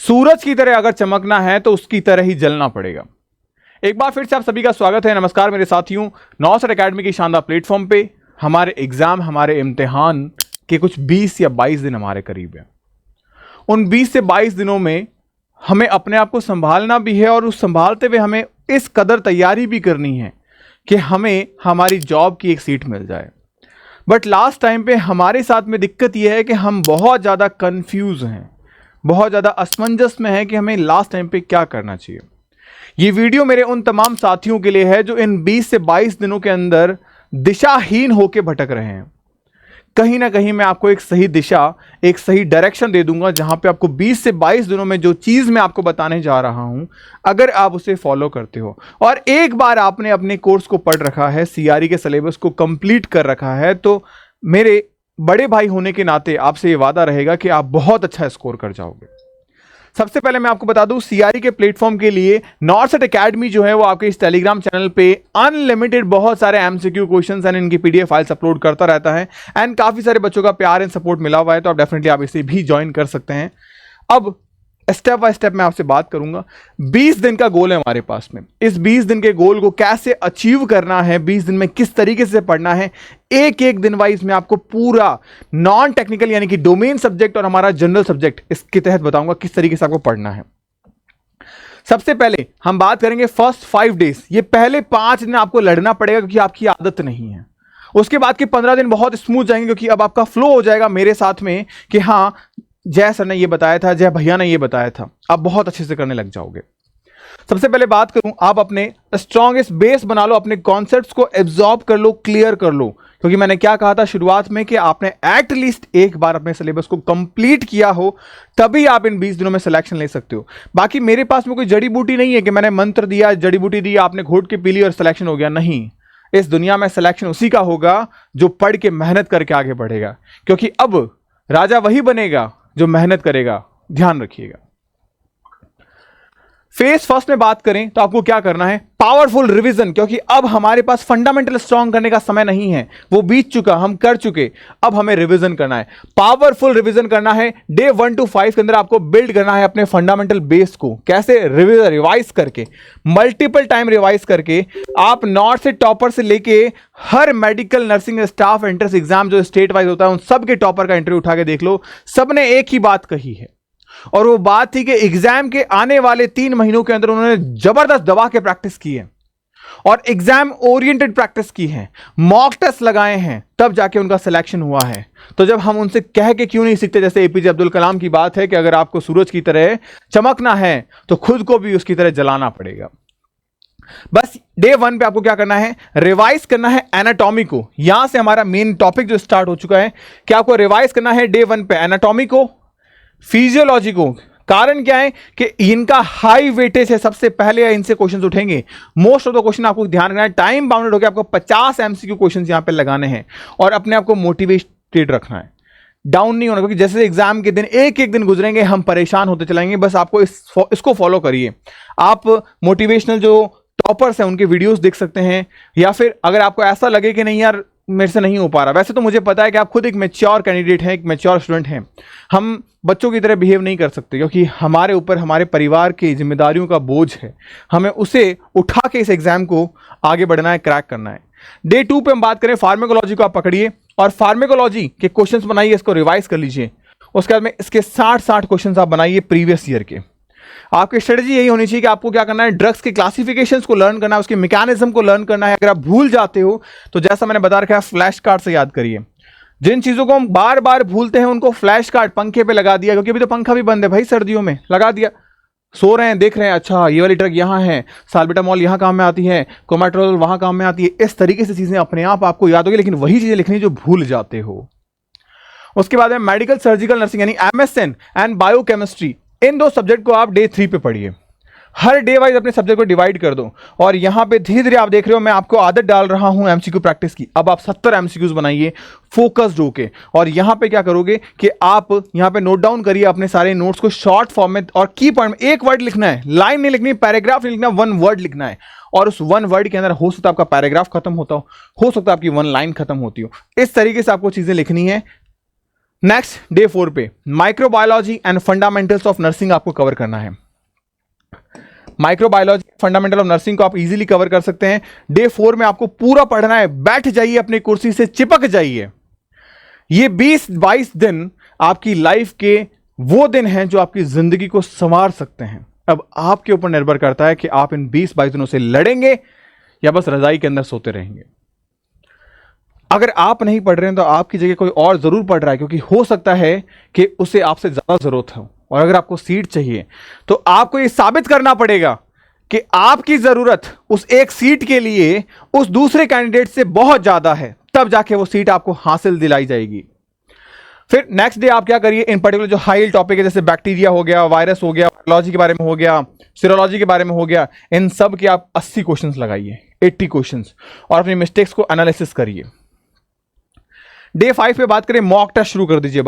सूरज की तरह अगर चमकना है तो उसकी तरह ही जलना पड़ेगा। एक बार फिर से आप सभी का स्वागत है। नमस्कार मेरे साथियों, नौसर एकेडमी की शानदार प्लेटफॉर्म पे हमारे एग्जाम, हमारे इम्तिहान के कुछ 20 या 22 दिन हमारे करीब है। उन 20 से 22 दिनों में हमें अपने आप को संभालना भी है और उस संभालते हुए हमें इस कदर तैयारी भी करनी है कि हमें हमारी जॉब की एक सीट मिल जाए। बट लास्ट टाइम पे हमारे साथ में दिक्कत यह है कि हम बहुत ज़्यादा कंफ्यूज हैं, बहुत ज़्यादा असमंजस में है कि हमें लास्ट टाइम पे क्या करना चाहिए। ये वीडियो मेरे उन तमाम साथियों के लिए है जो इन 20 से 22 दिनों के अंदर दिशाहीन होकर भटक रहे हैं। कहीं ना कहीं मैं आपको एक सही दिशा, एक सही डायरेक्शन दे दूंगा, जहां पे आपको 20 से 22 दिनों में जो चीज़ मैं आपको बताने जा रहा हूं, अगर आप उसे फॉलो करते हो और एक बार आपने अपने कोर्स को पढ़ रखा है, सीआरई के सिलेबस को कंप्लीट कर रखा है, तो मेरे बड़े भाई होने के नाते आपसे ये वादा रहेगा कि आप बहुत अच्छा स्कोर कर जाओगे। सबसे पहले मैं आपको बता दूं, सीआरई के प्लेटफॉर्म के लिए नॉर्सर एकेडमी जो है वो आपके इस टेलीग्राम चैनल पे अनलिमिटेड बहुत सारे एमसीक्यू क्वेश्चंस एंड इनकी पीडीएफ फाइल्स अपलोड करता रहता है एंड काफी सारे बच्चों का प्यार एंड सपोर्ट मिला हुआ है, तो आप डेफिनेटली आप इसे भी ज्वाइन कर सकते हैं। अब स्टेप बाय स्टेप मैं आपसे बात करूंगा। 20 दिन का गोल है हमारे पास में। इस 20 दिन के गोल को कैसे अचीव करना है, 20 दिन में किस तरीके से पढ़ना है, एक एक दिन वाइज मैं आपको पूरा नॉन टेक्निकल यानी कि डोमेन सब्जेक्ट और हमारा जनरल सब्जेक्ट इसके तहत बताऊंगा किस तरीके से आपको पढ़ना है। सबसे पहले हम बात करेंगे फर्स्ट 5 डेज। ये पहले 5 दिन आपको लड़ना पड़ेगा क्योंकि आपकी आदत नहीं है। उसके बाद के 15 दिन बहुत स्मूथ जाएंगे क्योंकि अब आपका फ्लो हो जाएगा मेरे साथ में कि हाँ, जय सर ने ये बताया था, जय भैया ने ये बताया था, आप बहुत अच्छे से करने लग जाओगे। सबसे पहले बात करूं, आप अपने स्ट्रॉन्गेस्ट बेस बना लो, अपने कॉन्सेप्ट्स को एब्जॉर्ब कर लो, क्लियर कर लो, क्योंकि मैंने क्या कहा था शुरुआत में कि आपने एटलीस्ट एक बार अपने सिलेबस को कंप्लीट किया हो, तभी आप इन 20 दिनों में सिलेक्शन ले सकते हो। बाकी मेरे पास में कोई जड़ी बूटी नहीं है कि मैंने मंत्र दिया, जड़ी बूटी दी, आपने घोट के पी ली और सिलेक्शन हो गया। नहीं, इस दुनिया में सिलेक्शन उसी का होगा जो पढ़ के मेहनत करके आगे बढ़ेगा, क्योंकि अब राजा वही बनेगा जो मेहनत करेगा। ध्यान रखिएगा। फेज फर्स्ट में बात करें तो आपको क्या करना है, पावरफुल रिवीजन, क्योंकि अब हमारे पास फंडामेंटल स्ट्रॉन्ग करने का समय नहीं है, वो बीत चुका, हम कर चुके। अब हमें रिवीजन करना है, पावरफुल रिवीजन करना है। डे 1 to 5 के अंदर आपको बिल्ड करना है अपने फंडामेंटल बेस को। कैसे? रिवाइज करके, मल्टीपल टाइम रिवाइज करके। आप नॉर्थ से टॉपर से लेके हर medical, nursing staff entrance exam जो स्टेट वाइज होता है, उन सब के टॉपर का इंटरव्यू उठा के देख लो। सबने एक ही बात कही है, और वो बात थी कि एग्जाम के आने वाले 3 महीनों के अंदर उन्होंने जबरदस्त दबा के प्रैक्टिस की है और एग्जाम ओरिएंटेड प्रैक्टिस की है, मॉक टेस्ट लगाए हैं, तब जाके उनका सिलेक्शन हुआ है। तो जब हम उनसे कह के क्यों नहीं सीखते, जैसे एपीजे अब्दुल कलाम की बात है कि अगर आपको सूरज की तरह चमकना है तो खुद को भी उसकी तरह जलाना पड़ेगा। बस डे 1 पे आपको क्या करना है, रिवाइज करना है एनाटॉमी को। यहां से हमारा मेन टॉपिक जो स्टार्ट हो चुका है कि आपको रिवाइज करना है डे 1 पे एनाटॉमी को, फिजियोलॉजी को। कारण क्या है कि इनका हाई वेटेज है, सबसे पहले इनसे क्वेश्चंस उठेंगे। मोस्ट ऑफ द क्वेश्चन आपको ध्यान रखना है, टाइम बाउंडेड होकर आपको 50 एमसीक्यू क्वेश्चंस यहां पे लगाने हैं और अपने आप को मोटिवेटेड रखना है, डाउन नहीं होना, क्योंकि जैसे एग्जाम के दिन एक एक दिन गुजरेंगे हम परेशान होते चलाएंगे। बस आपको इसको फॉलो करिए। आप मोटिवेशनल जो टॉपर्स हैं उनके वीडियोस देख सकते हैं, या फिर अगर आपको ऐसा लगे कि नहीं यार मेरे से नहीं हो पा रहा, वैसे तो मुझे पता है कि आप खुद एक मैच्योर कैंडिडेट हैं, एक मैच्योर स्टूडेंट हैं। हम बच्चों की तरह बिहेव नहीं कर सकते क्योंकि हमारे ऊपर हमारे परिवार की जिम्मेदारियों का बोझ है, हमें उसे उठा के इस एग्जाम को आगे बढ़ना है, क्रैक करना है। डे 2 पे हम बात करें, फार्मेकोलॉजी को आप पकड़िए और फार्मेकोलॉजी के क्वेश्चंस बनाइए, इसको रिवाइज कर लीजिए। उसके बाद में इसके 60 क्वेश्चंस आप बनाइए प्रीवियस ईयर के। आपकी स्ट्रेटजी यही होनी चाहिए कि आपको क्या करना है, ड्रग्स के क्लासिफिकेशंस को लर्न करना है, उसके मैकेनिज्म को लर्न करना है। अगर आप भूल जाते हो तो जैसा मैंने बता रखा है, फ्लैश कार्ड से याद करिए। जिन चीजों को हम बार बार भूलते हैं उनको फ्लैश कार्ड पंखे पे लगा दिया, क्योंकि अभी तो पंखा भी बंद है भाई, सर्दियों में लगा दिया, सो रहे हैं, देख रहे हैं, अच्छा ये वाली ड्रग यहां है, साल्बिटामॉल यहां काम में आती है, कोमाट्रोल वहां काम में आती है। इस तरीके से चीजें अपने आप आपको याद होगी, लेकिन वही चीजें लिखनी जो भूल जाते हो। उसके बाद में मेडिकल, सर्जिकल, नर्सिंग यानी MSN and biochemistry, in 2 subject को आप डे 3 पे पढ़िए। हर डे वाइज अपने सब्जेक्ट को डिवाइड कर दो और यहां पे धीरे धीरे आप देख रहे हो मैं आपको आदत डाल रहा हूं एमसीक्यू प्रैक्टिस की। अब आप 70 एमसीक्यूज बनाइए फोकस्ड होके, और यहां पे क्या करोगे कि आप यहां पे नोट डाउन करिए अपने सारे नोट्स को शॉर्ट फॉर्म में, और की पॉइंट में एक वर्ड लिखना है, लाइन नहीं लिखनी, पैराग्राफ नहीं लिखना, 1 वर्ड लिखना है। और उस 1 वर्ड के अंदर हो सकता है आपका पैराग्राफ खत्म होता हो सकता है आपकी 1 लाइन खत्म होती हो। इस तरीके से आपको चीजें लिखनी है। नेक्स्ट डे 4 पे microbiology and fundamentals of nursing आपको कवर करना है। माइक्रोबायोलॉजी फंडामेंटल ऑफ नर्सिंग को आप इजीली कवर कर सकते हैं। डे 4 में आपको पूरा पढ़ना है। बैठ जाइए, अपनी कुर्सी से चिपक जाइए। ये 20-22 दिन आपकी लाइफ के वो दिन हैं जो आपकी जिंदगी को संवार सकते हैं। अब आपके ऊपर निर्भर करता है कि आप इन 20-22 दिनों से लड़ेंगे या बस रजाई के अंदर सोते रहेंगे। अगर आप नहीं पढ़ रहे हैं तो आपकी जगह कोई और जरूर पढ़ रहा है, क्योंकि हो सकता है कि उसे आपसे ज्यादा जरूरत हो। और अगर आपको सीट चाहिए तो आपको यह साबित करना पड़ेगा कि आपकी जरूरत उस एक सीट के लिए उस दूसरे कैंडिडेट से बहुत ज्यादा है, तब जाके वो सीट आपको हासिल दिलाई जाएगी। फिर नेक्स्ट डे आप क्या करिए, इन पर्टिकुलर जो हाई टॉपिक है जैसे बैक्टीरिया हो गया, वायरस हो गया, बायोलॉजी के बारे में हो गया, सीरोलॉजी के बारे में हो गया, इन सब के आप 80 क्वेश्चंस लगाइए, 80 क्वेश्चंस, और अपनी मिस्टेक्स को एनालिसिस करिए। डे 5 पे बात करें, मॉक टेस्ट शुरू कर दीजिए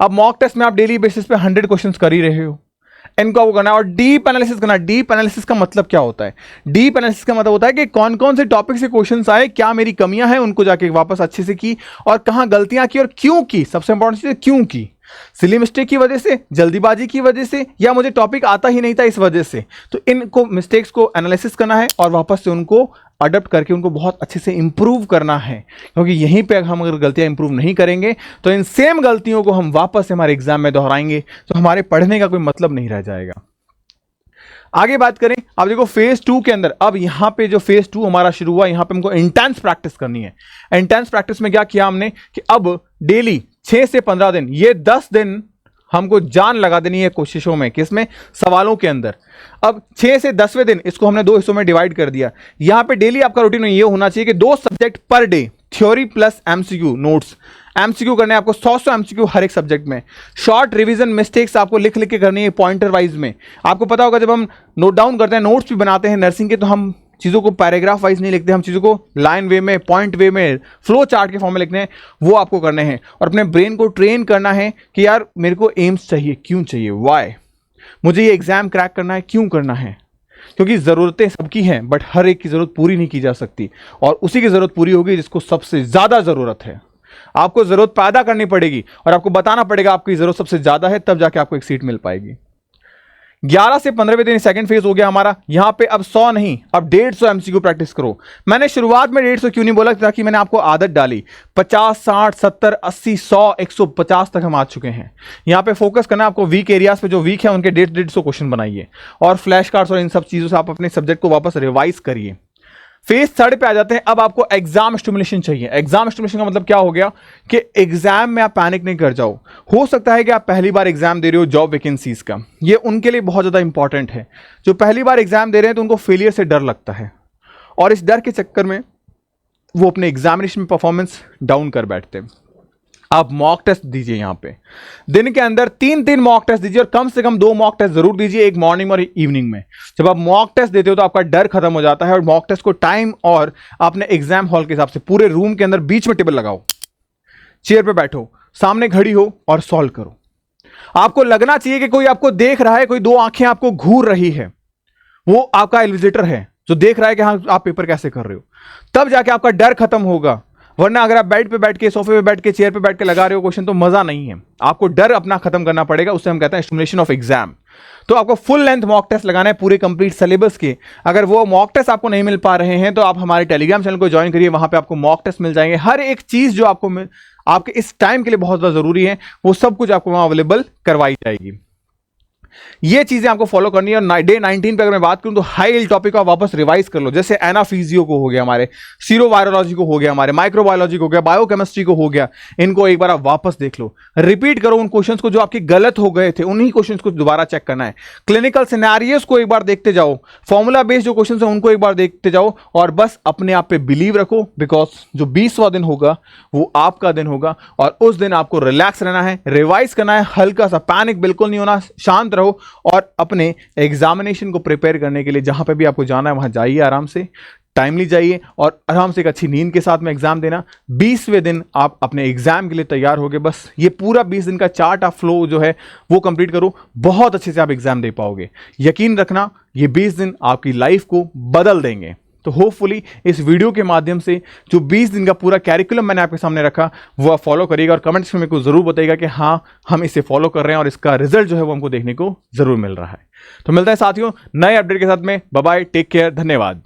अब मॉक टेस्ट में आप डेली बेसिस पे 100 क्वेश्चंस कर ही रहे हो, इनको आपको करना है और डीप एनालिसिस करना है। डीप एनालिसिस का मतलब क्या होता है? डीप एनालिसिस का मतलब होता है कि कौन कौन से टॉपिक से क्वेश्चंस आए, क्या मेरी कमियां हैं, उनको जाके वापस अच्छे से की, और कहां गलतियां की और क्यों की। सबसे इंपॉर्टेंट चीज क्यों की, सिली मिस्टेक की वजह से, जल्दीबाजी की वजह से, या मुझे टॉपिक आता ही नहीं था इस वजह से। तो इनको मिस्टेक्स को एनालिसिस करना है और वापस से उनको अडॉप्ट करके उनको बहुत अच्छे से इंप्रूव करना है, क्योंकि यहीं पे हम अगर गलतियां इंप्रूव नहीं करेंगे तो इन सेम गलतियों को हम वापस से हमारे एग्जाम में दोहराएंगे, तो हमारे पढ़ने का कोई मतलब नहीं रह जाएगा। आगे बात करें, अब देखो फेज 2 के अंदर, अब यहां पे जो फेज 2 हमारा शुरू हुआ, यहां पे हमको इंटेंस प्रैक्टिस करनी है। इंटेंस प्रैक्टिस में क्या किया हमने कि अब डेली 6 से 15 दिन, ये 10 दिन हमको जान लगा देनी है कोशिशों में, किसमें, सवालों के अंदर। अब 6 से 10वें दिन इसको हमने 2 हिस्सों में डिवाइड कर दिया। यहां पे डेली आपका रूटीन ये होना चाहिए कि 2 subject per day, theory plus MCQ notes. MCQ करने आपको 100 एमसीक्यू हर एक सब्जेक्ट में। शॉर्ट रिवीजन मिस्टेक्स आपको लिख लिख के करनी है पॉइंटर वाइज में। आपको पता होगा जब हम नोट डाउन करते हैं, नोट्स भी बनाते हैं नर्सिंग के, तो हम चीज़ों को पैराग्राफ वाइज नहीं लिखते, हम चीज़ों को लाइन वे में, पॉइंट वे में, फ्लो चार्ट के फॉर्म में लिखते हैं। वो आपको करने हैं और अपने ब्रेन को ट्रेन करना है कि यार मेरे को एम्स चाहिए, क्यों चाहिए, वाई, मुझे ये एग्जाम क्रैक करना है, क्यों करना है। क्योंकि ज़रूरतें सबकी हैं, बट हर एक की ज़रूरत पूरी नहीं की जा सकती, और उसी की ज़रूरत पूरी होगी जिसको सबसे ज़्यादा ज़रूरत है। आपको ज़रूरत पैदा करनी पड़ेगी और आपको बताना पड़ेगा आपकी ज़रूरत सबसे ज़्यादा है, तब जाके आपको एक सीट मिल पाएगी। 11 से 15वें दिन सेकंड फेज हो गया हमारा। यहां पे अब 100 नहीं, अब 150 एमसीक्यू प्रैक्टिस करो। मैंने शुरुआत में 150 क्यों नहीं बोला, ताकि मैंने आपको आदत डाली। 50, 60, 70, 80, 100, 150 तक हम आ चुके हैं। यहां पे फोकस करना आपको वीक एरियाज पे, जो वीक है उनके 150 क्वेश्चन बनाइए और फ्लैश कार्ड्स और इन सब चीजों से आप अपने सब्जेक्ट को वापस रिवाइज करिए। फेज 3 पे आ जाते हैं। अब आपको एग्जाम स्टिमुलेशन चाहिए। एग्जाम स्टिमुलेशन का मतलब क्या हो गया कि एग्जाम में आप पैनिक नहीं कर जाओ। हो सकता है कि आप पहली बार एग्जाम दे रहे हो जॉब वैकेंसीज का, ये उनके लिए बहुत ज्यादा इंपॉर्टेंट है। जो पहली बार एग्जाम दे रहे हैं तो उनको फेलियर से डर लगता है, और इस डर के चक्कर में वो अपने एग्जामिनेशन में परफॉर्मेंस डाउन कर बैठते हैं। आप मॉक टेस्ट दीजिए। यहां पे दिन के अंदर 3 मॉक टेस्ट दीजिए, और कम से कम 2 मॉक टेस्ट जरूर दीजिए, एक मॉर्निंग और इवनिंग में। जब आप मॉक टेस्ट देते हो तो आपका डर खत्म हो जाता है, और मॉक टेस्ट को टाइम और अपने एग्जाम हॉल के हिसाब से पूरे रूम के अंदर बीच में टेबल लगाओ, चेयर पे बैठो, सामने घड़ी हो और सॉल्व करो। आपको लगना चाहिए कि कोई आपको देख रहा है, कोई 2 आंखें आपको घूर रही है, वो आपका इन्विजिटर है जो देख रहा है कि हाँ आप पेपर कैसे कर रहे हो। तब जाके आपका डर खत्म होगा। वरना अगर आप बेड पे बैठ के, सोफे पे बैठ के, चेयर पे बैठ के लगा रहे हो क्वेश्चन, तो मजा नहीं है। आपको डर अपना खत्म करना पड़ेगा, उससे हम कहते हैं स्टिमुलेशन ऑफ एग्जाम। तो आपको फुल लेंथ मॉक टेस्ट लगाना है पूरे कंप्लीट सिलेबस के। अगर वो मॉक टेस्ट आपको नहीं मिल पा रहे हैं तो आप हमारे टेलीग्राम चैनल को ज्वाइन करिए, वहां पे आपको मॉक टेस्ट मिल जाएंगे। हर एक चीज जो आपके इस टाइम के लिए बहुत ज्यादा जरूरी है, वो सब कुछ आपको वहां अवेलेबल करवाई जाएगी। ये चीजें आपको फॉलो करनी है। और डे 19 पे अगर मैं बात करूं तो हाई टॉपिक को वापस रिवाइज कर लो। जैसे एनाफीजियो को हो गया, हमारे सीरोवायरोलॉजी को हो गया, हमारे माइक्रोबायोलॉजी को हो गया, बायोकेमिस्ट्री को हो गया, इनको एक बार आप वापस देख लो, रिपीट करो उन क्वेश्चंस को जो आपके गलत हो गए थे, उन्हीं क्वेश्चंस को दोबारा चेक करना है। क्लिनिकल सिनेरियोस को एक बार देखते जाओ, फॉर्मूला बेस्ड जो क्वेश्चंस हैं उनको एक बार देखते जाओ, और बस अपने आप पे बिलीव रखो, बिकॉज जो 20वां दिन होगा वो आपका दिन होगा, और उस दिन आपको रिलैक्स रहना है, रिवाइज करना है, हल्का सा पैनिक बिल्कुल नहीं होना, शांत रहो, और अपने एग्जामिनेशन को प्रिपेयर करने के लिए जहां पे भी आपको जाना है वहां जाइए, आराम से टाइमली जाइए, और आराम से एक अच्छी नींद के साथ में एग्जाम देना। 20वें दिन आप अपने एग्जाम के लिए तैयार होगे। बस ये पूरा 20 दिन का चार्ट ऑफ फ्लो जो है वो कंप्लीट करो, बहुत अच्छे से आप एग्जाम दे पाओगे। यकीन रखना, ये 20 दिन आपकी लाइफ को बदल देंगे। तो होपफुली इस वीडियो के माध्यम से जो 20 दिन का पूरा कैरिकुलम मैंने आपके सामने रखा वो आप फॉलो करिएगा और कमेंट्स में मेरे को जरूर बताइएगा कि हाँ हम इसे फॉलो कर रहे हैं और इसका रिजल्ट जो है वो हमको देखने को जरूर मिल रहा है। तो मिलता है साथियों नए अपडेट के साथ में। बाय बाय, टेक केयर, धन्यवाद।